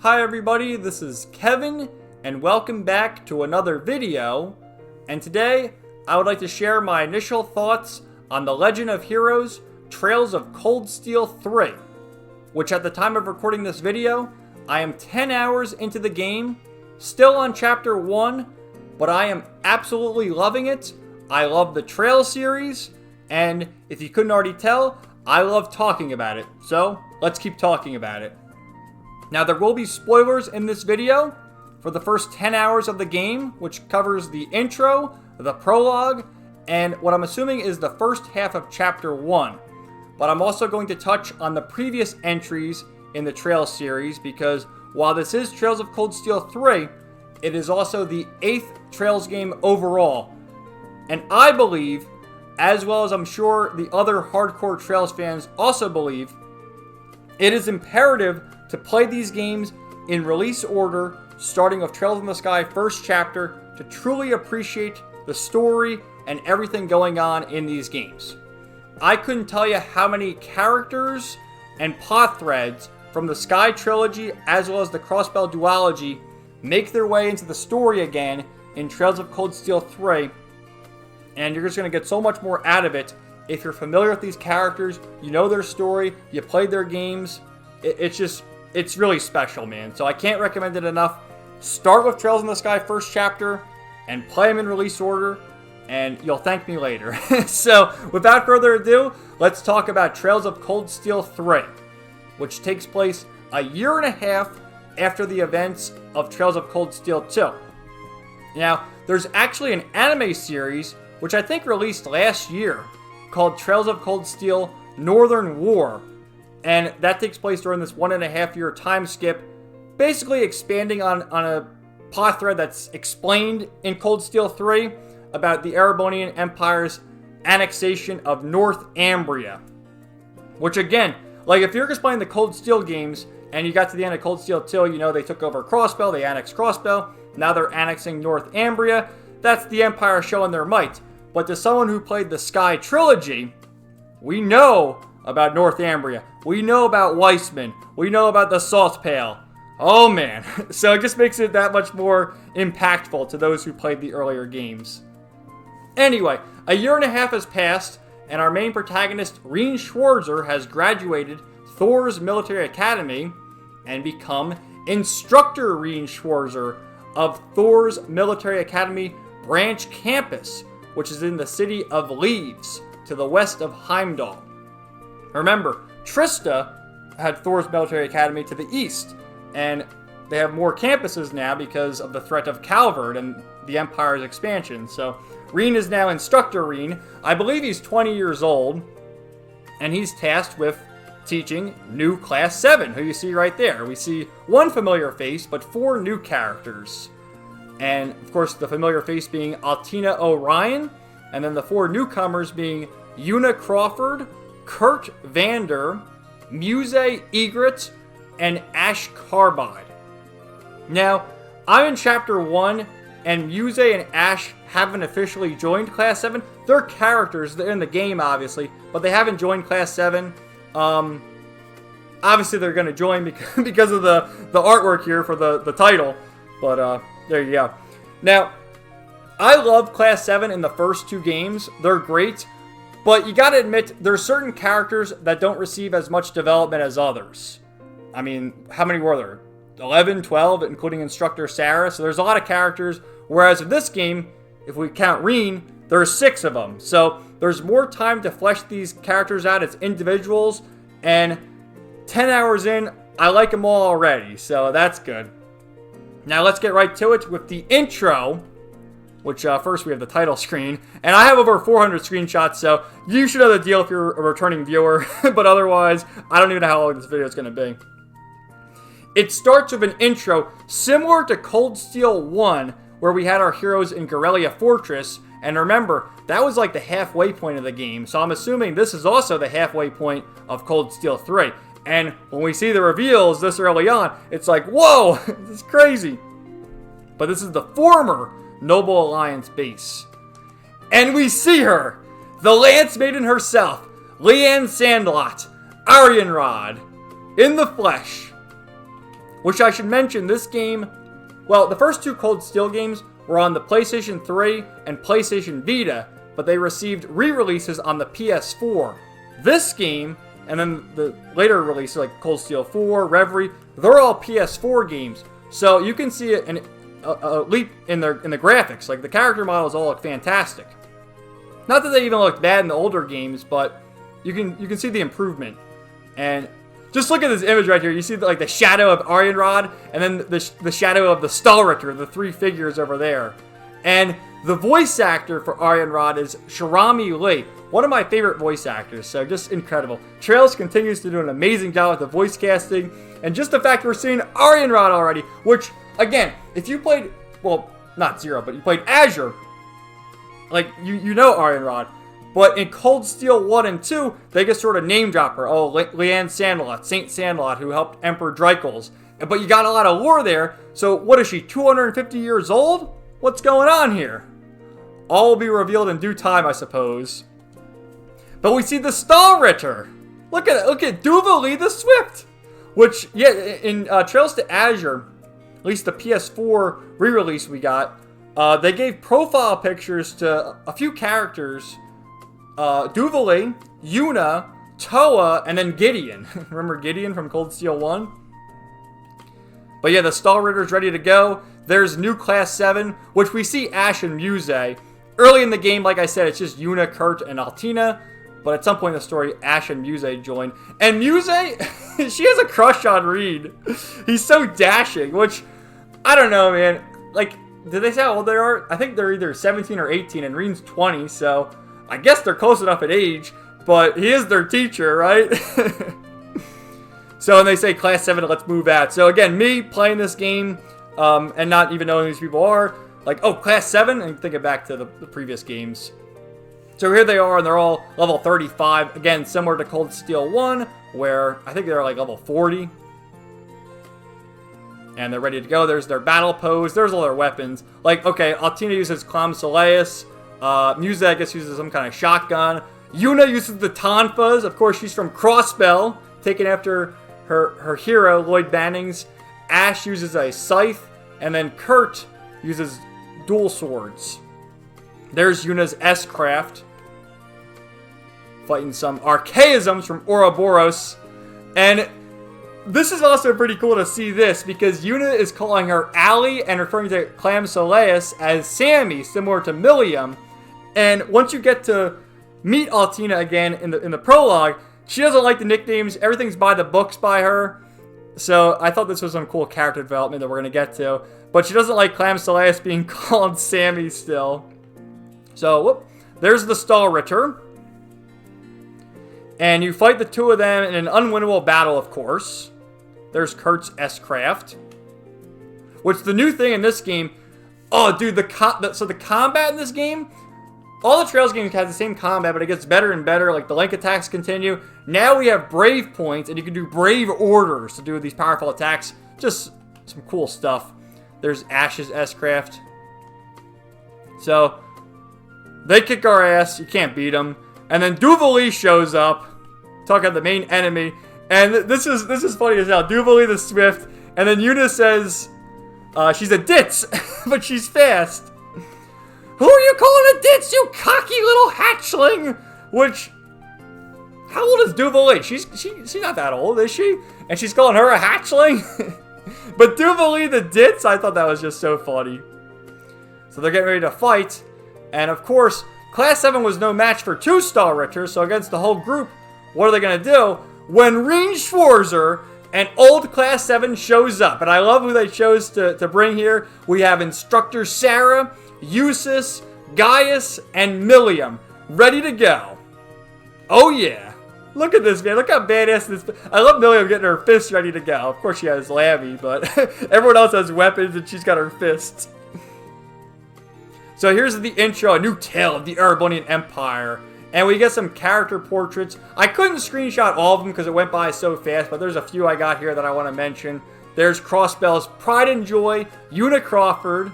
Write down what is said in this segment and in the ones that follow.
Hi everybody, this is Kevin, and welcome back to another video. And today, I would like to share my initial thoughts on The Legend of Heroes Trails of Cold Steel 3, which at the time of recording this video, I am 10 hours into the game, still on Chapter 1, but I am absolutely loving it. I love the Trail series, and if you couldn't already tell, I love talking about it. So, let's keep talking about it. Now, there will be spoilers in this video for the first 10 hours of the game, which covers the intro, the prologue, and what I'm assuming is the first half of Chapter 1. But I'm also going to touch on the previous entries in the Trails series, because while this is Trails of Cold Steel 3, it is also the 8th Trails game overall. And I believe, as well as I'm sure the other hardcore Trails fans also believe, it is imperative to play these games in release order, starting with Trails in the Sky first chapter, to truly appreciate the story and everything going on in these games. I couldn't tell you how many characters and plot threads from the Sky trilogy as well as the Crossbell duology make their way into the story again in Trails of Cold Steel 3, and you're just going to get so much more out of it if you're familiar with these characters, you know their story, you played their games. It's really special, man. So I can't recommend it enough. Start with Trails in the Sky first chapter and play them in release order, and you'll thank me later. So without further ado, let's talk about Trails of Cold Steel 3, which takes place a year and a half after the events of Trails of Cold Steel 2. Now, there's actually an anime series, which I think released last year, called Trails of Cold Steel Northern War. And that takes place during this 1.5 year time skip, basically expanding on a plot thread that's explained in Cold Steel 3 about the Erebonian Empire's annexation of North Ambria. Which again, like if you're just playing the Cold Steel games and you got to the end of Cold Steel 2, you know they took over Crossbell, they annexed Crossbell, now they're annexing North Ambria. That's the Empire showing their might. But to someone who played the Sky trilogy, we know about North Ambria. We know about Weissman. We know about the Salt Pail. Oh man. So it just makes it that much more impactful to those who played the earlier games. Anyway, a year and a half has passed, and our main protagonist, Reen Schwarzer, has graduated Thor's Military Academy and become Instructor Reen Schwarzer of Thor's Military Academy Branch Campus, which is in the city of Leaves, to the west of Heimdall. Remember, Trista had Thor's Military Academy to the east, and they have more campuses now because of the threat of Calvard and the Empire's expansion. So, Reen is now Instructor Reen. I believe he's 20 years old, and he's tasked with teaching new Class 7, who you see right there. We see one familiar face, but 4 new characters. And, of course, the familiar face being Altina Orion, and then the 4 newcomers being Una Crawford, Kurt Vander, Muse Egret, and Ash Carbide. Now, I'm in Chapter 1, and Muse and Ash haven't officially joined Class 7. They're characters, they're in the game, obviously, but they haven't joined Class 7. Obviously, they're going to join because of the artwork here for the title, but there you go. Now, I love Class 7 in the first 2 games. They're great. But you gotta admit, there's certain characters that don't receive as much development as others. I mean, how many were there? 11, 12, including Instructor Sarah. So there's a lot of characters. Whereas in this game, if we count Reen, there's 6 of them. So there's more time to flesh these characters out as individuals. And 10 hours in, I like them all already. So that's good. Now let's get right to it with the intro, which first we have the title screen, and I have over 400 screenshots, so you should know the deal if you're a returning viewer, but otherwise, I don't even know how long this video is going to be. It starts with an intro similar to Cold Steel 1, where we had our heroes in Garrelia Fortress, and remember, that was like the halfway point of the game, so I'm assuming this is also the halfway point of Cold Steel 3. And when we see the reveals this early on, it's like, whoa, this is crazy. But this is the former Noble Alliance base. And we see her, the Lance Maiden herself, Leanne Sandlot, Arianrod, in the flesh. Which I should mention, this game, well, the first two Cold Steel games were on the PlayStation 3 and PlayStation Vita, but they received re-releases on the PS4. This game, and then the later releases like Cold Steel 4, Reverie, they're all PS4 games. So you can see a leap in the graphics. Like the character models all look fantastic. Not that they even look bad in the older games, but you can see the improvement. And just look at this image right here. You see like the shadow of Arianrod, and then the shadow of the Stahlritter, the three figures over there. And the voice actor for Arianrod is Shirami Lee, one of my favorite voice actors, so just incredible. Trails continues to do an amazing job with the voice casting, and just the fact we're seeing Arianrod already, which, again, if you played, well, not Zero, but you played Azure, like, you know Arianrod. But in Cold Steel 1 and 2, they just sort of name drop her. Oh, Leanne Sandlot, Saint Sandlot, who helped Emperor Dreichels. But you got a lot of lore there, so what is she, 250 years old? What's going on here? All will be revealed in due time, I suppose. But we see the Stahlritter. Look at Duvalie the Swift. Which, yeah, in Trails to Azure, at least the PS4 re-release we got, they gave profile pictures to a few characters. Duvalie, Yuna, Toa, and then Gideon. Remember Gideon from Cold Steel 1? But yeah, the Stahlritter's ready to go. There's new Class 7, which we see Ash and Muse. Early in the game, like I said, it's just Yuna, Kurt, and Altina. But at some point in the story, Ash and Muse join. And Muse, she has a crush on Reed. He's so dashing, which, I don't know, man. Like, did they say how old they are? I think they're either 17 or 18, and Reed's 20, so I guess they're close enough in age, but he is their teacher, right? So, and they say Class 7, let's move out. So again, me playing this game, and not even knowing who these people are, like, oh, Class 7? And thinking back to the previous games. So here they are, and they're all level 35. Again, similar to Cold Steel 1, where I think they're like level 40. And they're ready to go. There's their battle pose. There's all their weapons. Like, okay, Altina uses Clam Soleus. Muse, I guess, uses some kind of shotgun. Yuna uses the Tonfas. Of course, she's from Crossbell, taken after her hero, Lloyd Bannings. Ash uses a scythe. And then Kurt uses dual swords. There's Yuna's S-Craft, fighting some archaisms from Ouroboros. And this is also pretty cool to see this, because Yuna is calling her Allie and referring to Clam Soleus as Sammy, similar to Milliam. And once you get to meet Altina again in the prologue, she doesn't like the nicknames. Everything's by the books by her. So I thought this was some cool character development that we're going to get to. But she doesn't like Clam Soleus being called Sammy still. So, whoop, there's the Stahlritter. And you fight the two of them in an unwinnable battle, of course. There's Kurt's S-Craft. Which, the new thing in this game... Oh, dude, so the combat in this game... All the Trails games have the same combat, but it gets better and better. Like, the link attacks continue. Now we have Brave points, and you can do Brave orders to do these powerful attacks. Just some cool stuff. There's Ash's S-Craft. So, they kick our ass. You can't beat them. And then Duvalie shows up. Talking about the main enemy. And this is funny as hell. Duvalie the Swift. And then Yuna says she's a ditz, but she's fast. Who are you calling a ditz, you cocky little hatchling? Which, how old is Duvalie? She's not that old, is she? And she's calling her a hatchling? But Duvalie the ditz, I thought that was just so funny. So they're getting ready to fight. And of course, Class 7 was no match for two Stahlritters, so against the whole group, what are they going to do? When Reen Schwarzer, an old Class 7, shows up. And I love who they chose to bring here. We have Instructor Sarah, Eustace, Gaius, and Milliam ready to go. Oh yeah. Look at this, man. Look how badass this... I love Milliam getting her fists ready to go. Of course she has Lammy, but everyone else has weapons and she's got her fists. So here's the intro, a new tale of the Erebonian Empire. And we get some character portraits. I couldn't screenshot all of them because it went by so fast, but there's a few I got here that I want to mention. There's Crossbell's Pride and Joy, Una Crawford,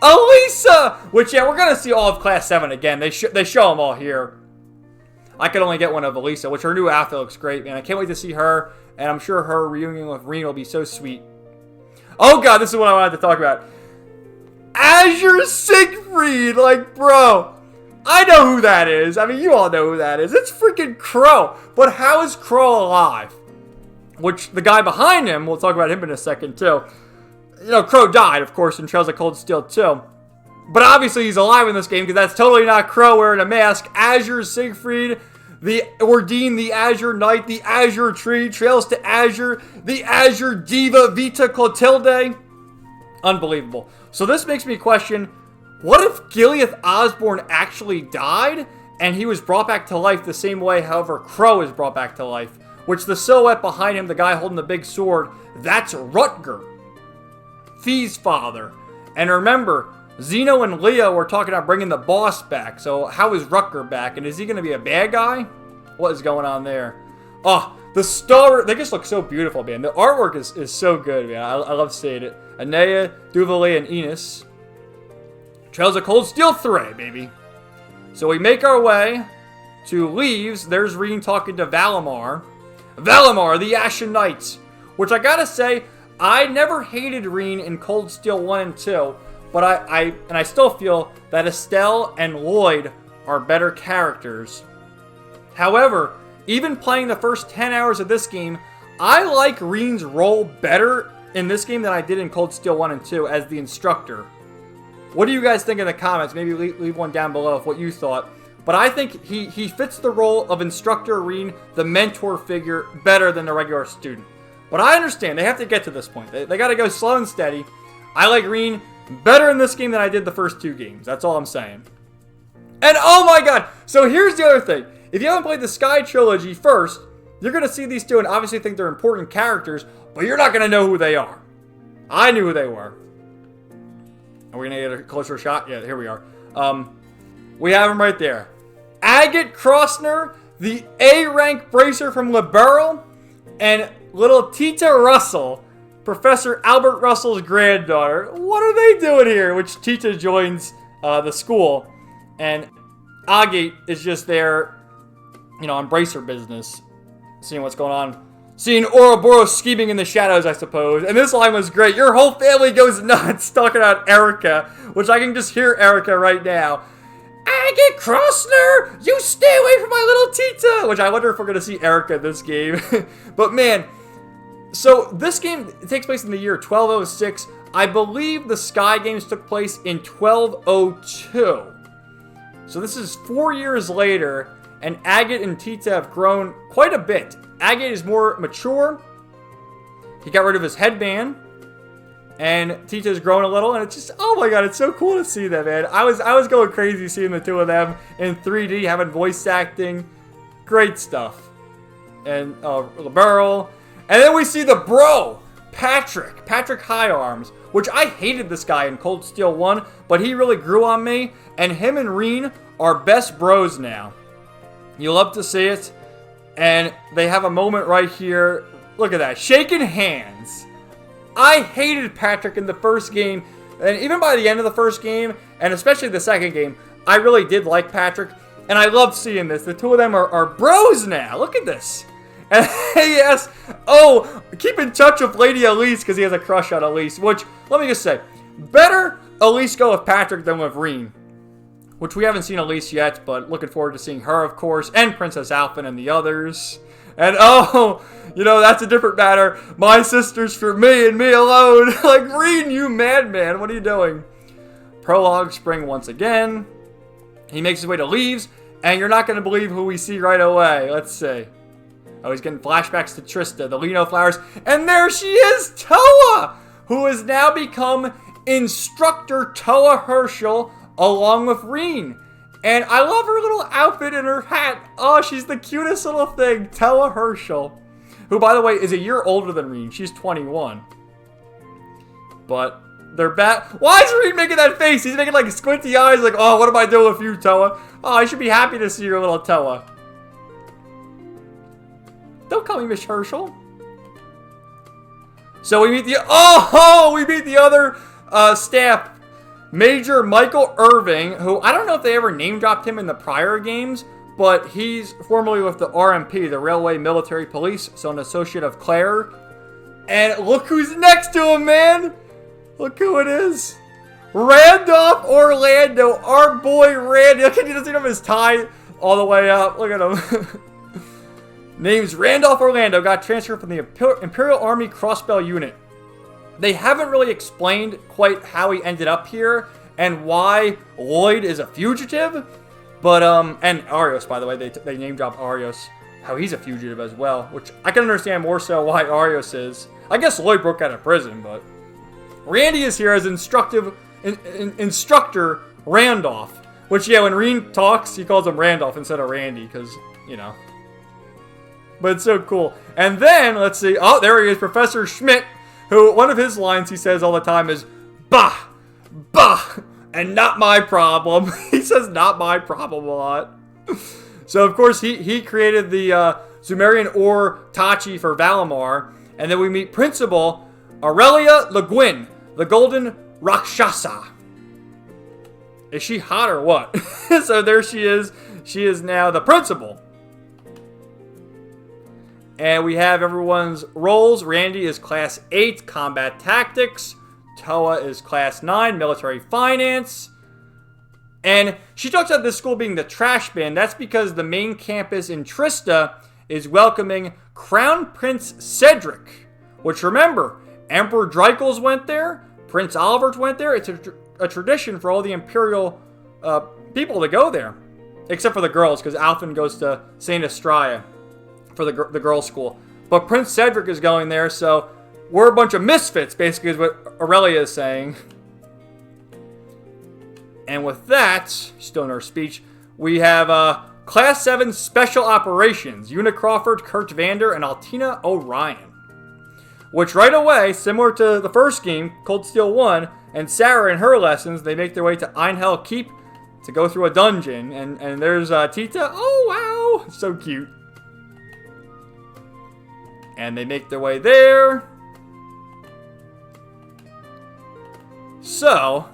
Elisa! Which, yeah, we're going to see all of Class 7 again. They show them all here. I could only get one of Elisa, which her new outfit looks great, man. I can't wait to see her, and I'm sure her reunion with Rean will be so sweet. Oh god, this is what I wanted to talk about. Azure Siegfried, like, bro, I know who that is. I mean, you all know who that is. It's freaking Crow. But how is Crow alive? Which, the guy behind him, we'll talk about him in a second, too. You know, Crow died, of course, in Trails of Cold Steel 2. But obviously he's alive in this game, because that's totally not Crow wearing a mask. Azure Siegfried, the Ordine, the Azure Knight, the Azure Tree, Trails to Azure, the Azure Diva, Vita Clotilde. Unbelievable. So this makes me question, what if Gileath Osborne actually died, and he was brought back to life the same way, however, Crow is brought back to life? Which the silhouette behind him, the guy holding the big sword, that's Rutger, Fee's father. And remember, Zeno and Leo were talking about bringing the boss back. So how is Rutger back? And is he going to be a bad guy? What is going on there? Oh, the star, they just look so beautiful, man. The artwork is so good, man. I love seeing it. Anea, Duvalier, and Enos. Trails of Cold Steel 3, baby. So we make our way to Leaves. There's Rean talking to Valimar. Valimar, the Ashen Knights. Which I gotta say, I never hated Rean in Cold Steel 1 and 2. But I still feel that Estelle and Lloyd are better characters. However, even playing the first 10 hours of this game, I like Rean's role better in this game than I did in Cold Steel 1 and 2 as the instructor. What do you guys think in the comments? Maybe leave one down below of what you thought. But I think he fits the role of instructor Rean, the mentor figure, better than the regular student. But I understand, they have to get to this point. They got to go slow and steady. I like Rean better in this game than I did the first 2 games. That's all I'm saying. And oh my god! So here's the other thing. If you haven't played the Sky Trilogy first, you're going to see these 2 and obviously think they're important characters, but you're not going to know who they are. I knew who they were. Are we going to get a closer shot? Yeah, here we are. We have them right there. Agate Crossner, the A-rank bracer from Liberal, and little Tita Russell, Professor Albert Russell's granddaughter. What are they doing here? Which Tita joins the school, and Agate is just there, you know, on bracer business, seeing what's going on. Seeing Ouroboros scheming in the shadows, I suppose. And this line was great. Your whole family goes nuts talking about Erica, which I can just hear Erica right now. Agate Crossner, you stay away from my little Tita! Which I wonder if we're going to see Erica in this game. But man, so this game takes place in the year 1206. I believe the Sky games took place in 1202. So this is 4 years later, and Agate and Tita have grown quite a bit. Agate is more mature. He got rid of his headband. And Tita's grown a little, and it's just, oh my god, it's so cool to see that, man. I was going crazy seeing the 2 of them in 3D, having voice acting. Great stuff. And Liberal. And then we see the bro, Patrick High Arms, which I hated this guy in Cold Steel 1, but he really grew on me, and him and Rean are best bros now. You love to see it. And they have a moment right here. Look at that. Shaking hands. I hated Patrick in the first game. And even by the end of the first game, and especially the second game, I really did like Patrick. And I loved seeing this. The 2 of them are bros now. Look at this. And he asks, oh, keep in touch with Lady Elise because he has a crush on Elise. Which, let me just say, better Elise go with Patrick than with Rean. Which we haven't seen Elise yet, but looking forward to seeing her, of course, and Princess Alphen and the others. And oh, you know, that's a different matter. My sister's for me and me alone. Like, Rean, you madman, what are you doing? Prologue spring once again. He makes his way to Leaves, and you're not going to believe who we see right away. Let's see. Oh, he's getting flashbacks to Trista, the Lino Flowers. And there she is, Toa, who has now become Instructor Toa Herschel, along with Rean. And I love her little outfit and her hat. Oh, she's the cutest little thing. Toa Herschel. Who, by the way, is a year older than Rean. She's 21. But they're back. Why is Rean making that face? He's making like squinty eyes like, oh, what am I doing with you, Toa? Oh, I should be happy to see your little Toa. Don't call me Miss Herschel. So we meet the other staff. Major Michael Irving, who I don't know if they ever name dropped him in the prior games, but he's formerly with the RMP, the Railway Military Police, so an associate of Claire. And look who's next to him, man! Look who it is. Randolph Orlando, our boy Randy. Look at he doesn't have his tie all the way up. Look at him. Name's Randolph Orlando, got transferred from the Imperial Army Crossbell Unit. They haven't really explained quite how he ended up here and why Lloyd is a fugitive. But, and Arios, by the way, they name dropped Arios, how he's a fugitive as well, which I can understand more so why Arios is. I guess Lloyd broke out of prison, but Randy is here as instructor Randolph, which, yeah, when Reen talks, he calls him Randolph instead of Randy, because, you know. But it's so cool. And then, let's see, oh, there he is, Professor Schmidt, who, one of his lines he says all the time is, bah, bah, and not my problem. He says not my problem a lot. So, of course, he created the Sumerian ore Tachi for Valimar. And then we meet Principal Aurelia Le Guin, the Golden Rakshasa. Is she hot or what? So there she is. She is now the principal. And we have everyone's roles. Randy is Class 8, Combat Tactics. Toa is Class 9, Military Finance. And she talks about this school being the trash bin. That's because the main campus in Trista is welcoming Crown Prince Cedric. Which, remember, Emperor Dreikels went there. Prince Albert went there. It's a tradition for all the Imperial people to go there. Except for the girls, because Alfin goes to St. Estrella for the girls' school. But Prince Cedric is going there, so we're a bunch of misfits, basically, is what Aurelia is saying. And with that, still in her speech, we have Class 7 Special Operations, Una Crawford, Kurt Vander, and Altina Orion. Which right away, similar to the first game, Cold Steel 1, and Sarah in her lessons, they make their way to Einhell Keep to go through a dungeon. And there's Tita. Oh, wow. So cute. And they make their way there. So,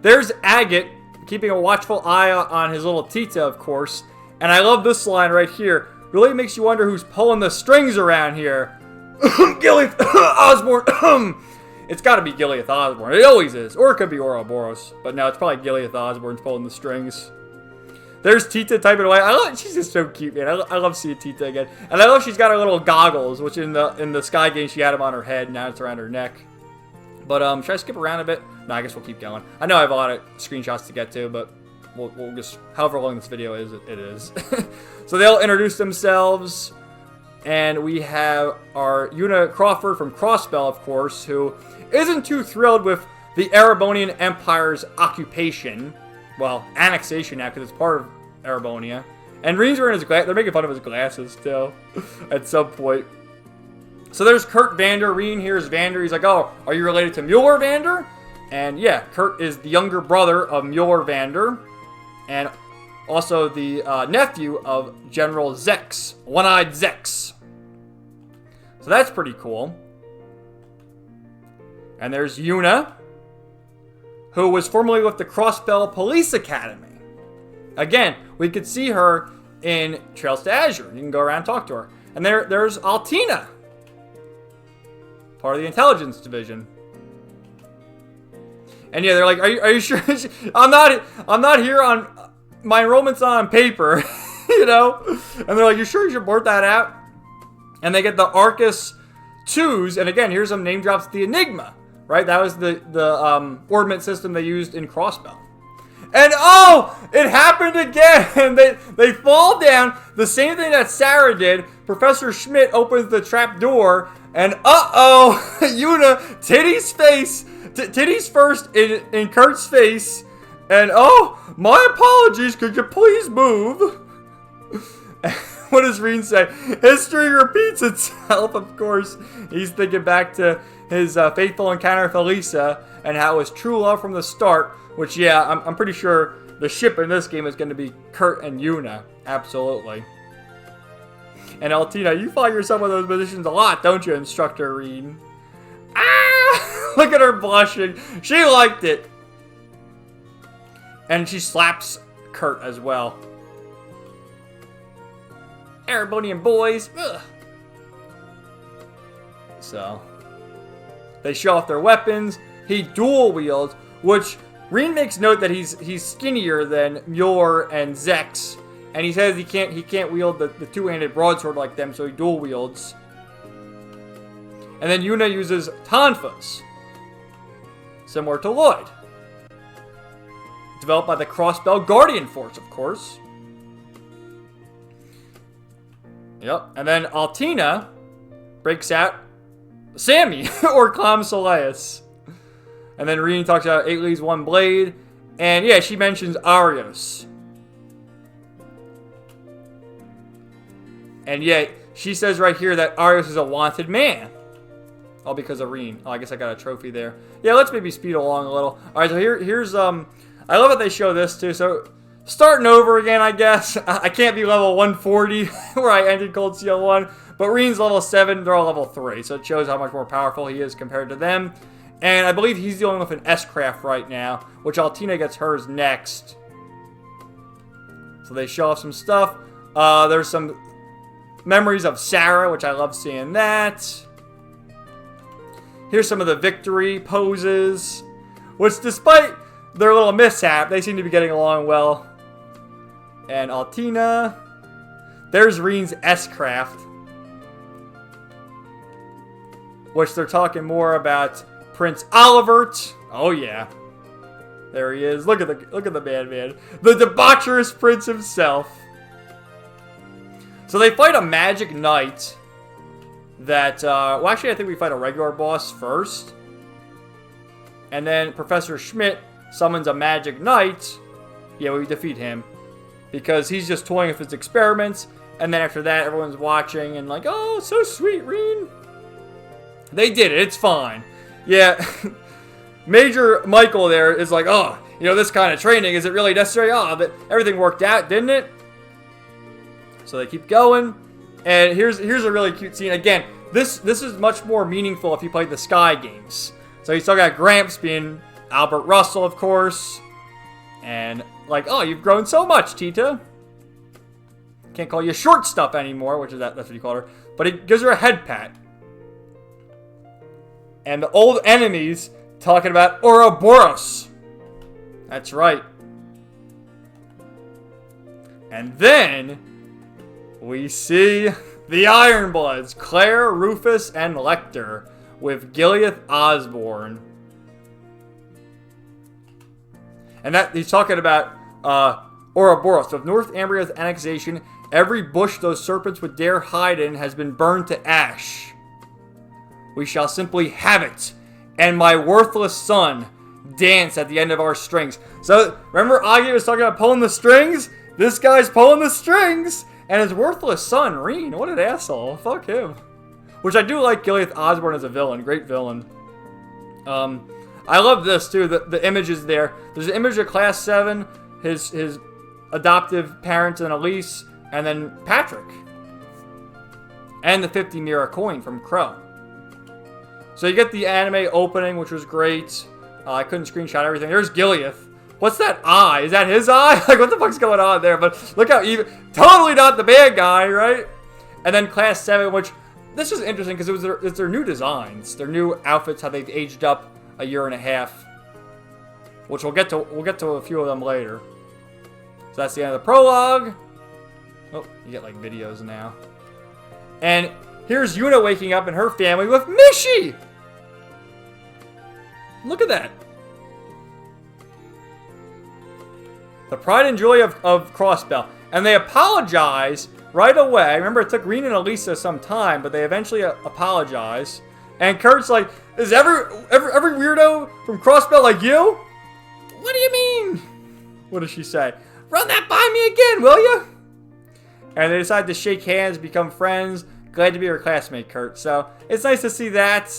there's Agate, keeping a watchful eye on his little Tita, of course. And I love this line right here. Really makes you wonder who's pulling the strings around here. Gileath Osborne. It's got to be Gileath Osborne. It always is. Or it could be Ouroboros. But no, it's probably Gileath Osborne's pulling the strings. There's Tita typing away. She's just so cute, man. I love seeing Tita again. And I love she's got her little goggles, which in the Sky game she had them on her head. Now it's around her neck. But should I skip around a bit? No, I guess we'll keep going. I know I have a lot of screenshots to get to, but we'll just, however long this video is, it is. So they'll introduce themselves. And we have our Una Crawford from Crossbell, of course, who isn't too thrilled with the Erebonian Empire's occupation. Well, annexation now, because it's part of Erebonia. And Reen's wearing his glasses. They're making fun of his glasses, still, at some point. So there's Kurt Vander. Reen here's Vander. He's like, oh, are you related to Mueller Vander? And yeah, Kurt is the younger brother of Mueller Vander. And also the nephew of General Zex. One-Eyed Zex. So that's pretty cool. And there's Una, who was formerly with the Crossbell Police Academy. Again, we could see her in Trails to Azure. You can go around and talk to her. And there's Altina, part of the Intelligence Division. And yeah, they're like, are you sure? I'm not here on, my enrollment's not on paper, you know? And they're like, you sure you should blurt that out? And they get the Arcus 2s, and again, here's some name drops, the Enigma, right? That was the ordnance system they used in Crossbell. And oh, it happened again. They fall down, the same thing that Sarah did. Professor Schmidt opens the trap door, and uh-oh, Una, titties first in Kurt's face, and oh, my apologies, could you please move? What does Reen say? History repeats itself, of course. He's thinking back to his faithful encounter with Elisa and how it was true love from the start, which, yeah, I'm pretty sure the ship in this game is going to be Kurt and Una. Absolutely. And Altina, you find yourself in those positions a lot, don't you, Instructor Reen? Ah! Look at her blushing. She liked it. And she slaps Kurt as well. Erebonian boys. Ugh. So, they show off their weapons. He dual wields, which Reen makes note that he's skinnier than Muir and Zex, and he says he can't wield the two-handed broadsword like them, so he dual wields. And then Yuna uses Tonfas, similar to Lloyd. Developed by the Crossbell Guardian Force, of course. Yep. And then Altina breaks out Sammy, or Clam Soleus. And then Reen talks about 8 leaves, 1 blade. And yeah, she mentions Arios. And yeah, she says right here that Arios is a wanted man. All because of Reen. Oh, I guess I got a trophy there. Yeah, let's maybe speed along a little. Alright, so here's I love that they show this too. So starting over again, I guess. I can't be level 140 where I ended Cold Steel 1. But Reen's level 7, they're all level 3. So it shows how much more powerful he is compared to them. And I believe he's dealing with an S-Craft right now, which Altina gets hers next. So they show off some stuff. There's some memories of Sarah, which I love seeing that. Here's some of the victory poses, which despite their little mishap, they seem to be getting along well. And Altina. There's Reen's S-Craft, which they're talking more about Prince Olivert. Oh yeah. There he is. Look at the man. The debaucherous prince himself. So they fight a magic knight that, well, actually, I think we fight a regular boss first. And then Professor Schmidt summons a magic knight. Yeah, we defeat him. Because he's just toying with his experiments. And then after that, everyone's watching and like, oh, so sweet, Reen. They did it. It's fine. Yeah. Major Michael there is like, oh, you know, this kind of training, is it really necessary? Oh, but everything worked out, didn't it? So they keep going. And here's a really cute scene. Again, this is much more meaningful if you play the Sky games. So you still got Gramps being Albert Russell, of course. And like, oh, you've grown so much, Tita. Can't call you short stuff anymore, which is that's what you call her. But he gives her a head pat. And the old enemies talking about Ouroboros. That's right. And then we see the Ironbloods, Claire, Rufus, and Lecter, with Gileath Osborne. And that he's talking about Ouroboros. So, with North Ambria's annexation, every bush those serpents would dare hide in has been burned to ash. We shall simply have it, and my worthless son dance at the end of our strings. So, remember Agi was talking about pulling the strings? This guy's pulling the strings, and his worthless son, Reen. What an asshole. Fuck him. Which I do like Gileath Osborne as a villain. Great villain. I love this, too. The images there. There's an image of Class 7, his adoptive parents and Elise, and then Patrick. And the 50 Mira coin from Crow. So you get the anime opening, which was great. I couldn't screenshot everything. There's Gileath. What's that eye? Is that his eye? Like, what the fuck's going on there? But look how even... Totally not the bad guy, right? And then Class 7, which... This is interesting because it's their new designs. Their new outfits, how they've aged up a year and a half. Which we'll get to a few of them later. So that's the end of the prologue. Oh, you get like videos now. And here's Yuna waking up in her family with Mishi! Look at that. The pride and joy of Crossbell. And they apologize right away. Remember, it took Reen and Elisa some time, but they eventually apologize. And Kurt's like, is every weirdo from Crossbell like you? What do you mean? What does she say? Run that by me again, will you? And they decide to shake hands, become friends. Glad to be your classmate, Kurt. So it's nice to see that.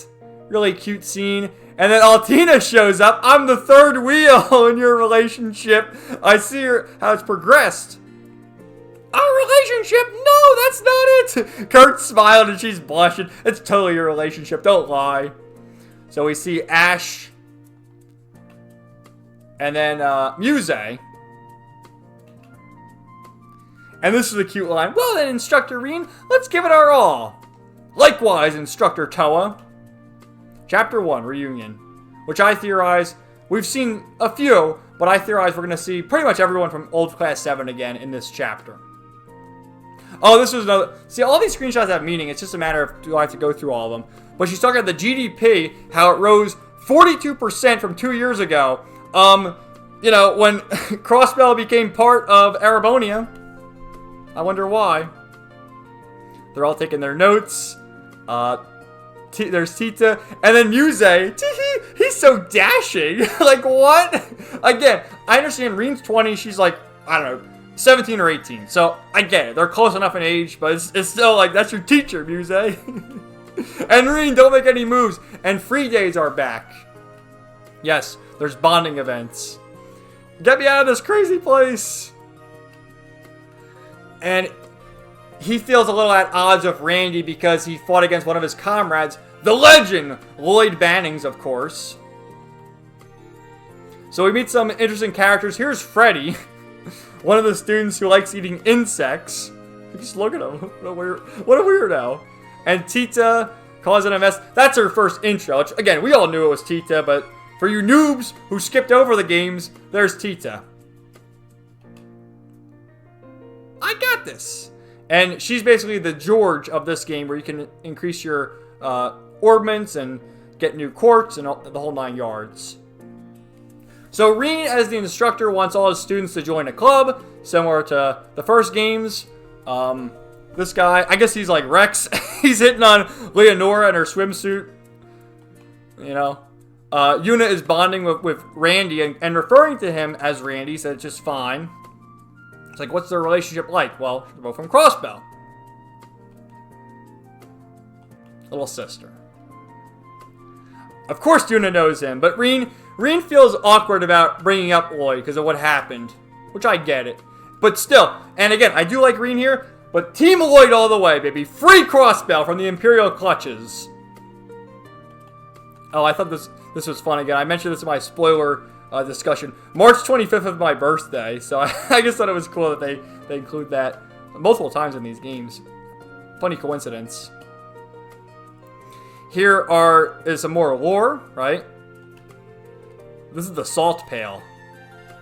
Really cute scene. And then Altina shows up. I'm the third wheel in your relationship. I see how it's progressed. Our relationship? No, that's not it. Kurt's smiling and she's blushing. It's totally your relationship. Don't lie. So we see Ash. And then Muse. And this is a cute line. Well then, Instructor Rin, let's give it our all. Likewise, Instructor Toa. Chapter 1, Reunion. Which I theorize, we've seen a few, but I theorize we're going to see pretty much everyone from Old Class 7 again in this chapter. Oh, this was another... See, all these screenshots have meaning. It's just a matter of do I have to go through all of them. But she's talking about the GDP, how it rose 42% from 2 years ago. You know, when Crossbell became part of Arabonia. I wonder why. They're all taking their notes. There's Tita. And then Muse. He's so dashing. Like, what? Again, I understand Rin's 20. She's like, I don't know, 17 or 18. So, I get it. They're close enough in age. But it's still like, that's your teacher, Muse. And Rin, don't make any moves. And free days are back. Yes, there's bonding events. Get me out of this crazy place. And he feels a little at odds with Randy because he fought against one of his comrades, the legend, Lloyd Bannings, of course. So we meet some interesting characters. Here's Freddy, one of the students who likes eating insects. Just look at him. What a weirdo. And Tita causing a mess. That's her first intro. Which, again, we all knew it was Tita, but for you noobs who skipped over the games, there's Tita. I got this. And she's basically the George of this game, where you can increase your orbments and get new quartz and the whole 9 yards. So Rin, as the instructor, wants all his students to join a club, similar to the first games. This guy, I guess he's like Rex. He's hitting on Leonora in her swimsuit. You know. Yuna is bonding with Randy and referring to him as Randy, so it's just fine. It's like, what's their relationship like? Well, they're both from Crossbell. Little sister. Of course Yuna knows him, but Rin feels awkward about bringing up Lloyd because of what happened. Which I get it. But still, and again, I do like Rin here, but Team Lloyd all the way, baby. Free Crossbell from the Imperial clutches. Oh, I thought this was fun again. I mentioned this in my spoiler discussion. March 25th is my birthday, so I just thought it was cool that they include that multiple times in these games. Funny coincidence. Here is some more lore, right? This is the Salt Pail.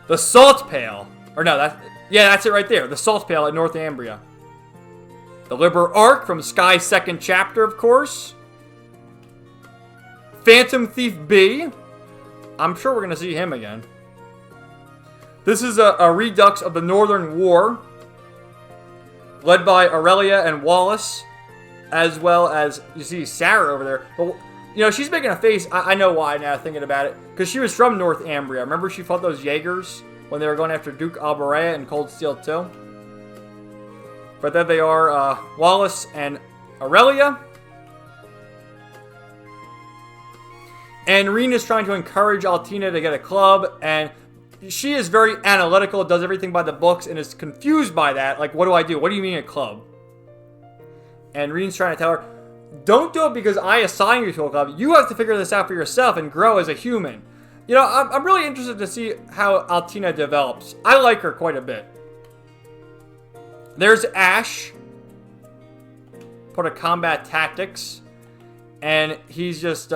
The Salt Pail! Or no, that's it right there. The Salt Pail at Northumbria. The Liber Arc from Sky's second chapter, of course. Phantom Thief B. I'm sure we're going to see him again. This is a redux of the Northern War, led by Aurelia and Wallace, as well as, you see Sarah over there. But, you know, she's making a face. I know why now, thinking about it. Because she was from Northumbria. Remember she fought those Jaegers when they were going after Duke Alberea in Cold Steel 2? But then they are Wallace and Aurelia. And Rin is trying to encourage Altina to get a club, and she is very analytical, does everything by the books, and is confused by that. Like, what do I do? What do you mean a club? And Rin's trying to tell her, don't do it because I assign you to a club. You have to figure this out for yourself and grow as a human. You know, I'm really interested to see how Altina develops. I like her quite a bit. There's Ash, part of Combat Tactics, and he's just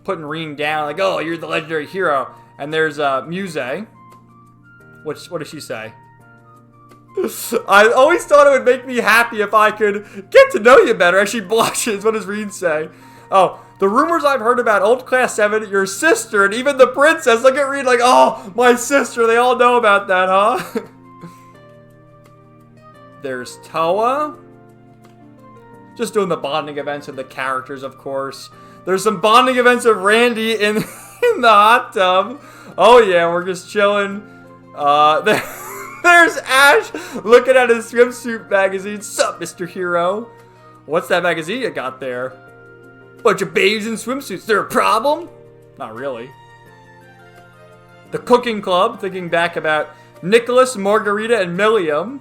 putting Rin down, like, oh, you're the legendary hero. And there's Muse. What does she say? I always thought it would make me happy if I could get to know you better. As she blushes, what does Rin say? Oh, the rumors I've heard about Old Class 7, your sister, and even the princess. Look at Rin like, oh, my sister. They all know about that, huh? There's Toa. Just doing the bonding events with the characters, of course. There's some bonding events of Randy in the hot tub. Oh yeah, we're just chilling. There's Ash looking at his swimsuit magazine. Sup, Mr. Hero? What's that magazine you got there? Bunch of babes in swimsuits. There a problem? Not really. The Cooking Club, thinking back about Nicholas, Margarita, and Milliam.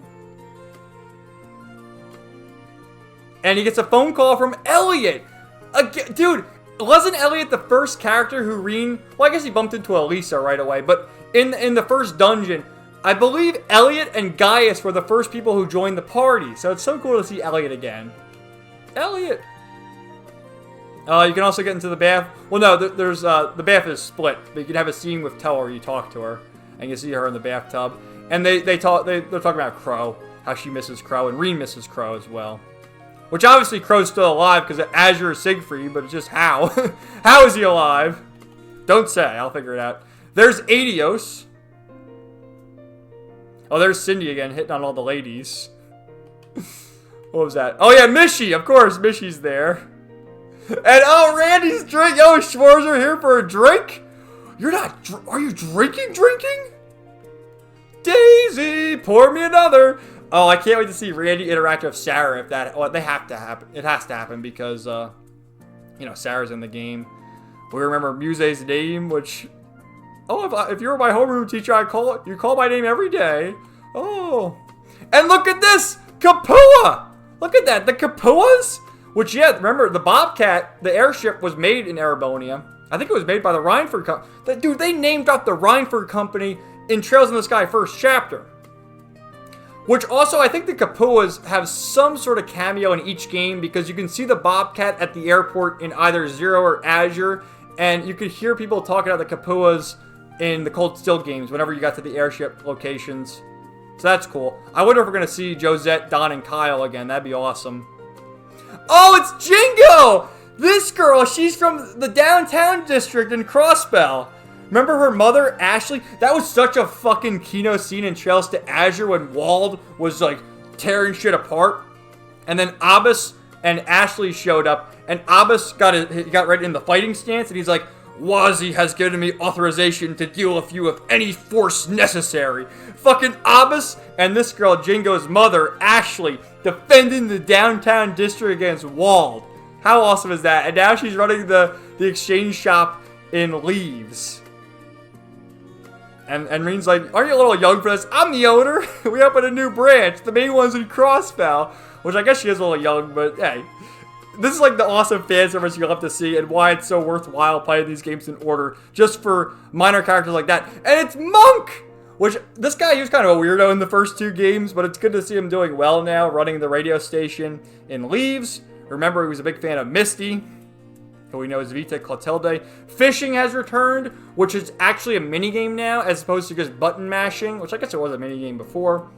And he gets a phone call from Elliot. Again, dude, wasn't Elliot the first character who Rin... Well, I guess he bumped into Elisa right away, but in the first dungeon, I believe Elliot and Gaius were the first people who joined the party, so it's so cool to see Elliot again. Elliot! You can also get into the bath. Well, no, there's the bath is split, but you can have a scene with Tell where you talk to her, and you see her in the bathtub. And they're talking about Crow, how she misses Crow, and Reen misses Crow as well. Which obviously Crow's still alive because Azure is Siegfried, but it's just how? How is he alive? Don't say, I'll figure it out. There's Adios. Oh, there's Cindy again, hitting on all the ladies. What was that? Oh yeah, Mishy, of course, Mishy's there. And oh, Randy's drink. Oh, Schwarzer here for a drink? You're not, are you drinking? Daisy, pour me another. Oh, I can't wait to see Randy interact with Sarah if that, well, they have to happen. It has to happen because, you know, Sarah's in the game. We remember Muse's name, which, oh, if you were my homeroom teacher, you call my name every day. Oh, and look at this, Kapua. Look at that, the Kapuas. Which, yeah, remember, the Bobcat, the airship, was made in Erebonia. I think it was made by the Rhineford Company. Dude, they named off the Rhineford Company in Trails in the Sky first chapter. Which also, I think the Kapuas have some sort of cameo in each game because you can see the Bobcat at the airport in either Zero or Azure. And you could hear people talking about the Kapuas in the Cold Steel games whenever you got to the airship locations. So that's cool. I wonder if we're going to see Josette, Don, and Kyle again. That'd be awesome. Oh, it's Jingo! This girl, she's from the downtown district in Crossbell. Remember her mother, Ashley? That was such a fucking Kino scene in Trails to Azure when Wald was like tearing shit apart. And then Abbas and Ashley showed up, and Abbas got right in the fighting stance, and he's like, Wazi has given me authorization to deal with you with any force necessary. Fucking Abbas and this girl, Jingo's mother, Ashley, defending the downtown district against Wald. How awesome is that? And now she's running the exchange shop in Leaves. And Reen's like, aren't you a little young for this? I'm the owner. We opened a new branch. The main one's in Crossbell. Which I guess she is a little young, but hey. This is like the awesome fan service you'll have to see and why it's so worthwhile playing these games in order just for minor characters like that. And it's Monk! Which, this guy, he was kind of a weirdo in the first two games, but it's good to see him doing well now, running the radio station in Leaves. Remember, he was a big fan of Misty, who we know as Vita Clotilde. Fishing has returned, which is actually a minigame now, as opposed to just button mashing, which I guess it was a minigame before.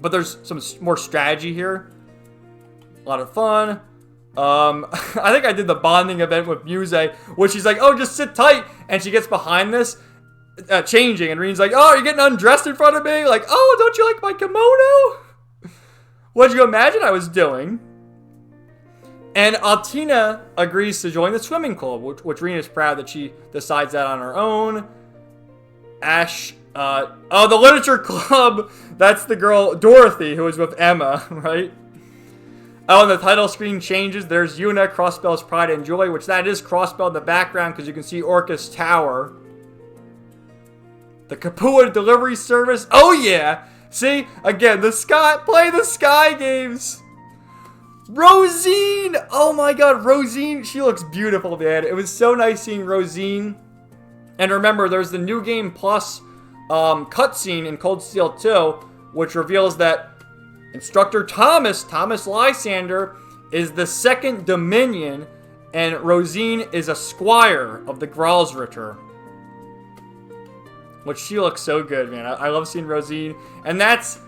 But there's some more strategy here. A lot of fun. I think I did the bonding event with Muse, which she's like, oh, just sit tight. And she gets behind this, changing. And Reen's like, oh, you're getting undressed in front of me? Like, oh, don't you like my kimono? What'd you imagine I was doing? And Altina agrees to join the swimming club, which Reen is proud that she decides that on her own. Ash, oh, the literature club. That's the girl, Dorothy, who was with Emma, right? Oh, and the title screen changes. There's Yuna, Crossbell's Pride and Joy, which that is Crossbell in the background because you can see Orcus Tower. The Kapua delivery service. Oh, yeah. See? Again, play the Sky games. Rosine. Oh, my God. Rosine. She looks beautiful, man. It was so nice seeing Rosine. And remember, there's the New Game Plus cutscene in Cold Steel 2, which reveals that Instructor Thomas Lysander, is the second Dominion, and Rosine is a squire of the Gralsritter. Which she looks so good, man. I love seeing Rosine. And that's,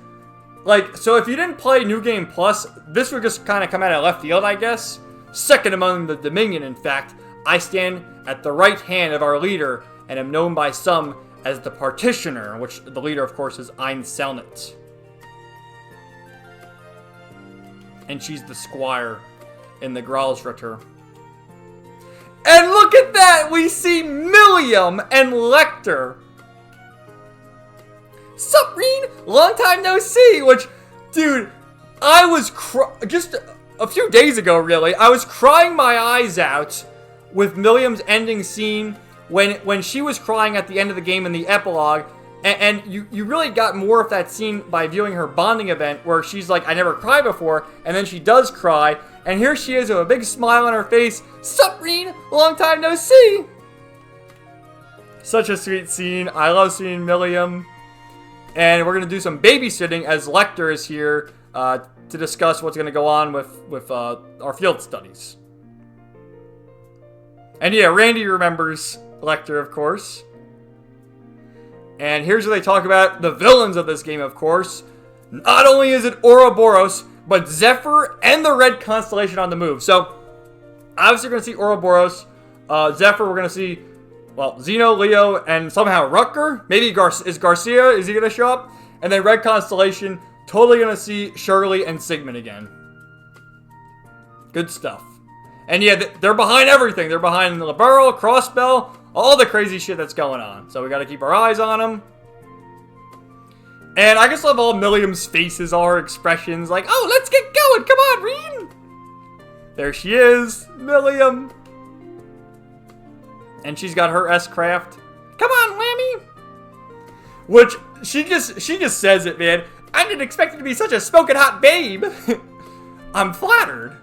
like, so if you didn't play New Game Plus, this would just kind of come out of left field, I guess. Second among the Dominion, in fact. I stand at the right hand of our leader, and am known by some as the Partitioner, which the leader, of course, is Ein Selnit. And she's the squire in the Gralsritter. And look at that! We see Milliam and Lecter. Sup, Reen? Long time no see. Which, dude, I was just a few days ago, really. I was crying my eyes out with Milliam's ending scene when she was crying at the end of the game in the epilogue. And you really got more of that scene by viewing her bonding event where she's like, I never cried before, and then she does cry, and here she is with a big smile on her face. Sup, Reen? Long time no see! Such a sweet scene. I love seeing Milliam. And we're going to do some babysitting as Lecter is here to discuss what's going to go on with our field studies. And yeah, Randy remembers Lecter, of course. And here's where they talk about the villains of this game, of course. Not only is it Ouroboros, but Zephyr and the Red Constellation on the move. So, obviously we're going to see Ouroboros. Zephyr, we're going to see, well, Zeno, Leo, and somehow Rutger. Maybe is Garcia, is he going to show up? And then Red Constellation, totally going to see Shirley and Sigmund again. Good stuff. And yeah, they're behind everything. They're behind Libero, Crossbell, all the crazy shit that's going on. So we got to keep our eyes on them. And I just love all Milliam's faces, all her expressions. Like, oh, let's get going. Come on, Reen. There she is, Milliam. And she's got her S-Craft. Come on, Lammy. Which, she just says it, man. I didn't expect it to be such a smoking hot babe. I'm flattered.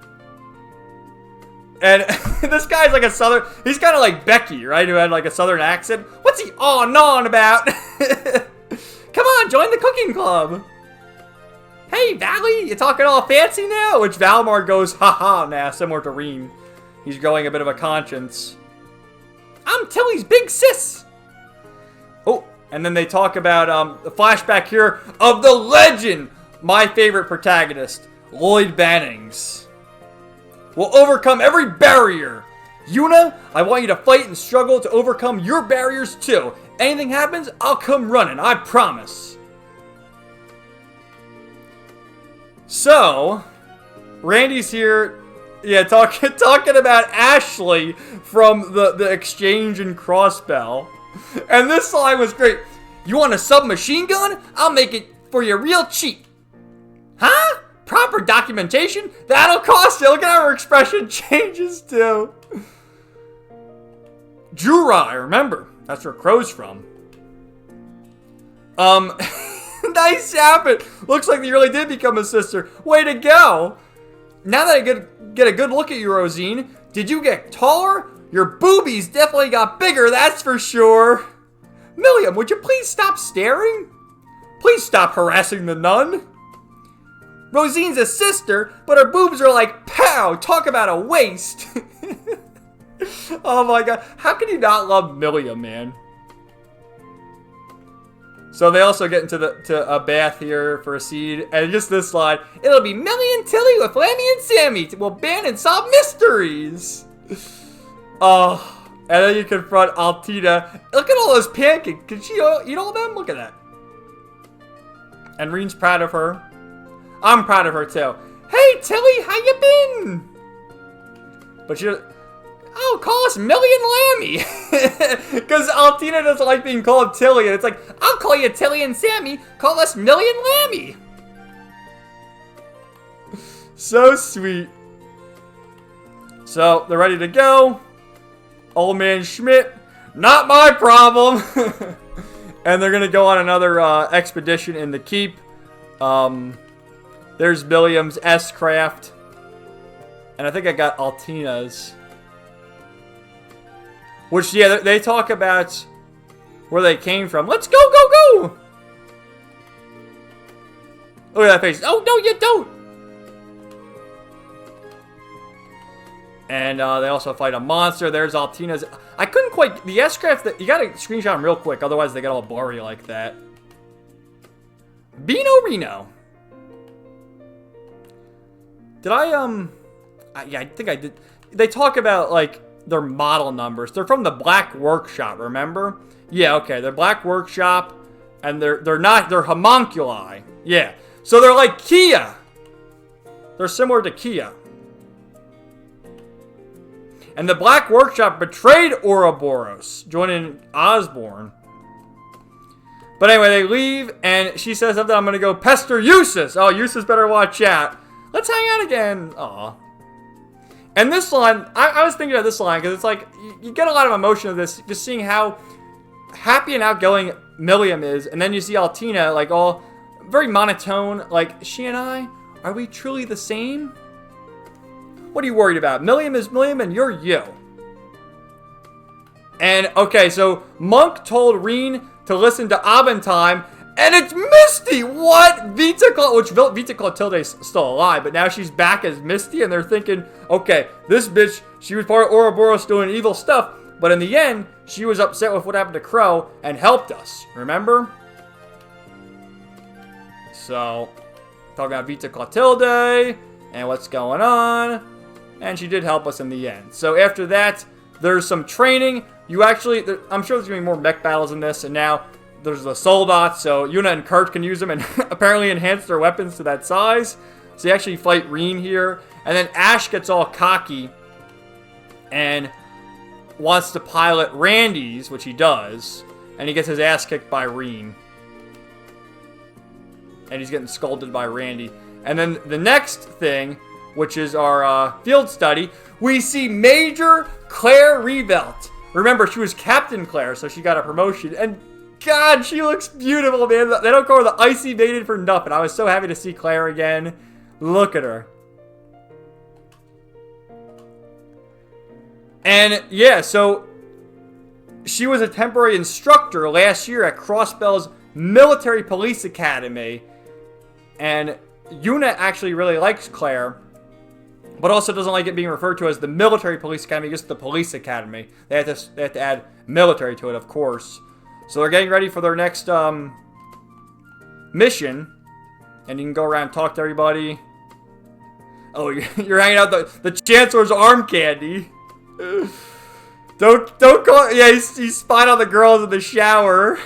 And this guy's like a southern... He's kind of like Becky, right? Who had like a southern accent. What's he on about? Come on, join the cooking club. Hey, Valley, you talking all fancy now? Which Valmar goes, haha, now, similar to Reen. He's growing a bit of a conscience. I'm Tilly's big sis. Oh, and then they talk about the flashback here of the legend, my favorite protagonist, Lloyd Bannings. We'll overcome every barrier. Yuna, I want you to fight and struggle to overcome your barriers too. Anything happens, I'll come running, I promise. So, Randy's here, yeah, talking about Ashley from the exchange in Crossbell. And this line was great. You want a submachine gun? I'll make it for you real cheap. Huh? Proper documentation? That'll cost you. Look at how her expression changes too. Jura, remember. That's where Crow's from. Nice happen. Looks like they really did become a sister. Way to go. Now that I get a good look at you, Rosine, did you get taller? Your boobies definitely got bigger, that's for sure. Milliam, would you please stop staring? Please stop harassing the nun. Rosine's a sister, but her boobs are like, pow, talk about a waist. Oh my god, how can you not love Milliam, man? So they also get into a bath here for a seed, and just this line, it'll be Millie and Tilly with Lammy and Sammy will ban and solve mysteries. Oh, and then you confront Altina. Look at all those pancakes. Can she eat all of them? Look at that. And Reen's proud of her. I'm proud of her too. Hey Tilly, how you been? But she, oh, call us Millie and Lammy. Because Altina doesn't like being called Tilly, and it's like, I'll call you Tilly and Sammy. Call us Millie and Lammy. So sweet. So they're ready to go. Old man Schmidt, not my problem. And they're gonna go on another expedition in the keep. There's William's S-Craft. And I think I got Altina's. Which, yeah, they talk about where they came from. Let's go, go, go! Look at that face. Oh, no, you don't! And they also fight a monster. There's Altina's. I couldn't quite... The S-Craft, you gotta screenshot them real quick. Otherwise, they get all blurry like that. Beano Reno. Did I, yeah, I think I did. They talk about, like, their model numbers. They're from the Black Workshop, remember? Yeah, okay, they're Black Workshop, and they're homunculi. Yeah, so they're like Kia. They're similar to Kia. And the Black Workshop betrayed Ouroboros, joining Osborne. But anyway, they leave, and she says something, I'm gonna go pester Eustace. Oh, Eustace better watch out. Let's hang out again. Aw. And this line, I was thinking of this line, because it's like, you get a lot of emotion of this, just seeing how happy and outgoing Milliam is, and then you see Altina, like, all very monotone, like, she and I, are we truly the same? What are you worried about? Milliam is Milliam, and you're you. And, okay, so Monk told Reen to listen to Abentime, And it's Misty! What? Vita Clotilde's still alive, but now she's back as Misty, and they're thinking, okay, this bitch, she was part of Ouroboros doing evil stuff, but in the end, she was upset with what happened to Crow and helped us. Remember? So, talking about Vita Clotilde and what's going on, and she did help us in the end. So after that, there's some training. I'm sure there's going to be more mech battles in this, and now there's the Soulbots, so Yuna and Kurt can use them and apparently enhance their weapons to that size. So you actually fight Reen here. And then Ash gets all cocky and wants to pilot Randy's, which he does. And he gets his ass kicked by Reen. And he's getting scolded by Randy. And then the next thing, which is our field study, we see Major Claire Revelt. Remember, she was Captain Claire, so she got a promotion. And God, she looks beautiful, man. They don't call her the Icy Maiden for nothing. I was so happy to see Claire again. Look at her. And yeah, so she was a temporary instructor last year at Crossbell's Military Police Academy. And Yuna actually really likes Claire, but also doesn't like it being referred to as the Military Police Academy, just the Police Academy. They have to add military to it, of course. So they're getting ready for their next mission. And you can go around and talk to everybody. Oh, you're hanging out the Chancellor's arm candy. Don't call. Yeah, he's spying on the girls in the shower.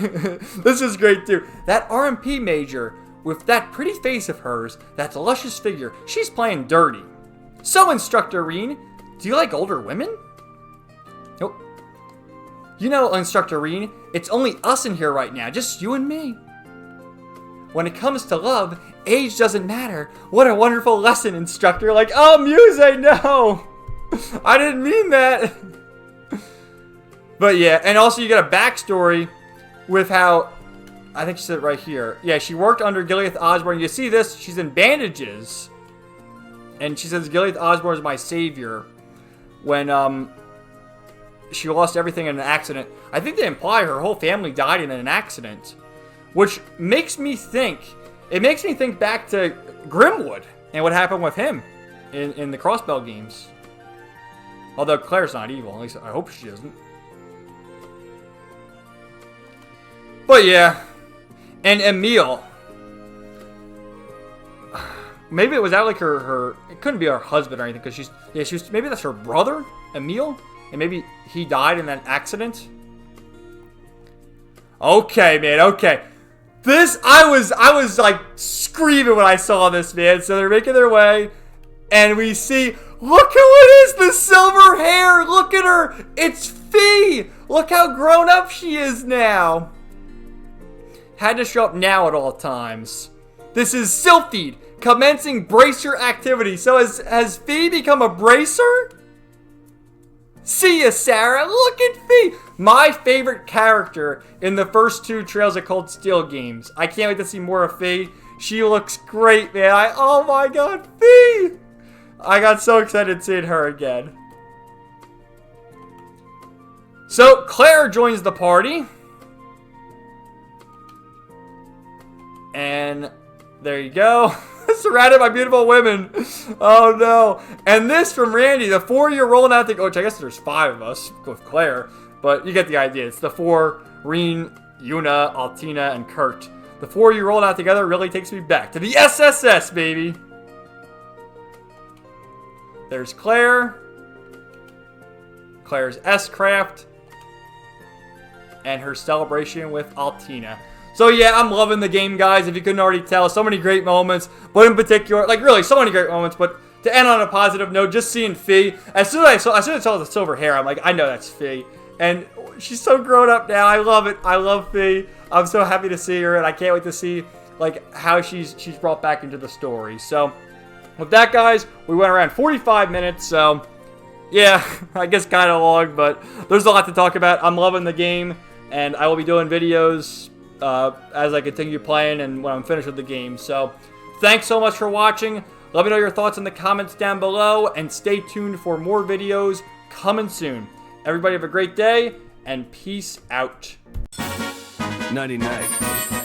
This is great too. That RMP major with that pretty face of hers, that luscious figure, she's playing dirty. So, Instructor Reen, do you like older women? Nope. You know, Instructor Reen, it's only us in here right now, just you and me. When it comes to love, age doesn't matter. What a wonderful lesson, Instructor. Like, oh, Muse, no. I didn't mean that. But yeah, and also you get a backstory with how, I think she said it right here. Yeah, she worked under Gilead Osborne. You see this, she's in bandages. And she says, Gilead Osborne is my savior. When, she lost everything in an accident. I think they imply her whole family died in an accident. Which makes me think, it makes me think back to Grimwood and what happened with him in the Crossbell games. Although Claire's not evil, at least I hope she isn't. But yeah, and Emile. Maybe it was that like her it couldn't be her husband or anything, because maybe that's her brother, Emile? And maybe he died in that accident? Okay, man, okay. This, I was like screaming when I saw this, man. So they're making their way, and we see, look who it is, the silver hair. Look at her. It's Fee. Look how grown up she is now. Had to show up now at all times. This is Sylphid, commencing bracer activity. So has Fee become a bracer? See ya, Sarah. Look at Fee. My favorite character in the first two Trails of Cold Steel games. I can't wait to see more of Fee. She looks great, man. Oh my god, Fee! I got so excited seeing her again. So, Claire joins the party. And there you go. Surrounded by beautiful women. Oh no. And this from Randy, the 4 you're rolling out which I guess there's 5 of us with Claire, but you get the idea. It's the 4, Reen, Yuna, Altina, and Kurt. The 4 you rolling out together really takes me back to the SSS, baby. There's Claire. Claire's S-Craft. And her celebration with Altina. So yeah, I'm loving the game, guys, if you couldn't already tell. So many great moments, but in particular, like really, so many great moments, but to end on a positive note, just seeing Fee, as soon as I saw the silver hair, I'm like, I know that's Fee. And she's so grown up now. I love it. I love Fee. I'm so happy to see her, and I can't wait to see like how she's brought back into the story. So with that, guys, we went around 45 minutes, so yeah, I guess kind of long, but there's a lot to talk about. I'm loving the game, and I will be doing videos as I continue playing and when I'm finished with the game. So, thanks so much for watching. Let me know your thoughts in the comments down below, and stay tuned for more videos coming soon. Everybody have a great day, and peace out. 99.